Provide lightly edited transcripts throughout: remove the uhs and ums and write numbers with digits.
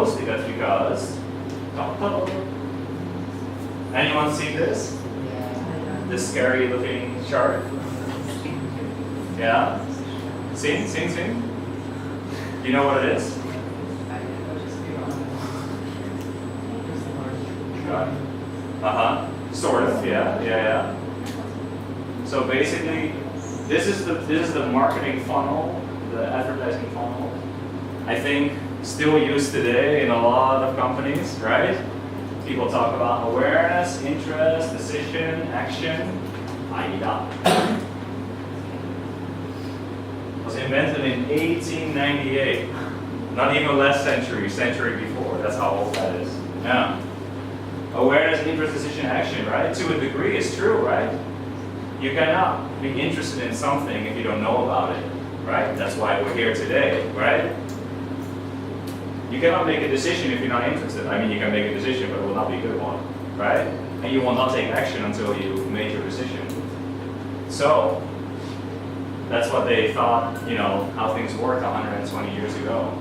mostly that's because, anyone see this? This scary looking chart? Yeah? Sing? You know what it is? Sort of, yeah. So basically, this is the marketing funnel, the advertising funnel. I think still used today in a lot of companies, right? People talk about awareness, interest, decision, action, AIDA. It was invented in 1898. Not even last century before. That's how old that is. Yeah. Awareness, interest, decision, action, right? To a degree, it's true, right? You cannot be interested in something if you don't know about it, right? That's why we're here today, right? You cannot make a decision if you're not interested. I mean, you can make a decision, but it will not be a good one, right? And you will not take action until you made your decision. So, that's what they thought, how things worked 120 years ago.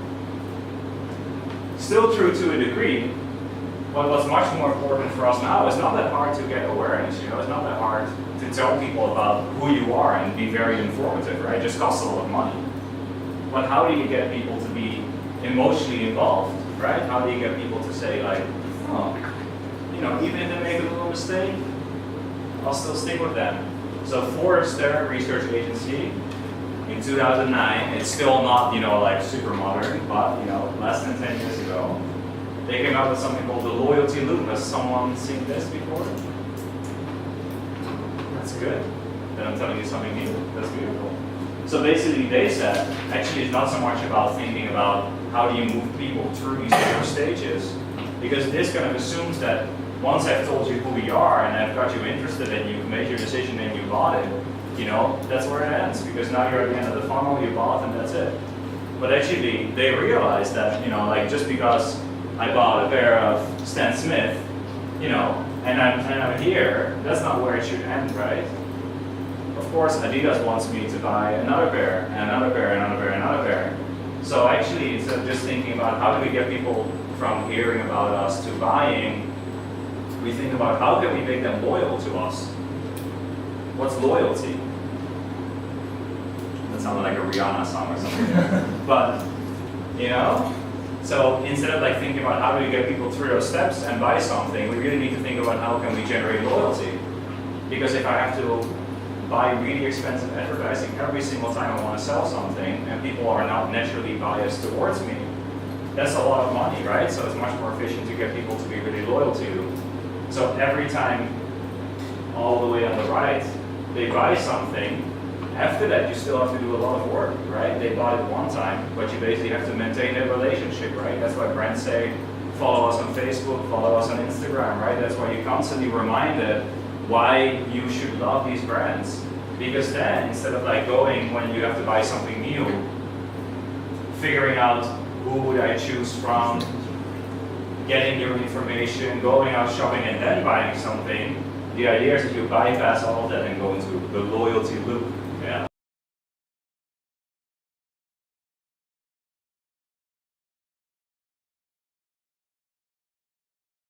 Still true to a degree, but what's much more important for us now is not that hard to get awareness, it's not that hard to tell people about who you are and be very informative, right? It just costs a lot of money. But how do you get people to be emotionally involved, right? How do you get people to say like, even if they make a little mistake, I'll still stick with them. So Forrester Research Agency, in 2009, it's still not, like super modern, but, less than 10 years ago, they came out with something called the loyalty loop. Has someone seen this before? That's good. Then I'm telling you something new. That's beautiful. So basically they said, actually it's not so much about thinking about how do you move people through these different stages, because this kind of assumes that once I've told you who we are and I've got you interested and you've made your decision and you bought it, that's where it ends, because now you're at the end of the funnel, you bought and that's it. But actually they realized that, like just because I bought a pair of Stan Smith, and I'm here, that's not where it should end, right? Of course, Adidas wants me to buy another pair, and another pair, and another pair, and another pair. So actually, instead of just thinking about how do we get people from hearing about us to buying, we think about how can we make them loyal to us? What's loyalty? That sounded like a Rihanna song or something. But, so instead of like thinking about how do we get people through those steps and buy something, we really need to think about how can we generate loyalty. Because if I have to buy really expensive advertising every single time I want to sell something, and people are not naturally biased towards me, that's a lot of money, right? So it's much more efficient to get people to be really loyal to you. So every time, all the way on the right, they buy something, after that you still have to do a lot of work, right? They bought it one time, but you basically have to maintain a relationship, right? That's why brands say, follow us on Facebook, follow us on Instagram, right? That's why you're constantly reminded why you should love these brands. Because then, instead of like going when you have to buy something new, figuring out who would I choose from, getting your information, going out shopping and then buying something, the idea is that you bypass all of that and go into the loyalty loop.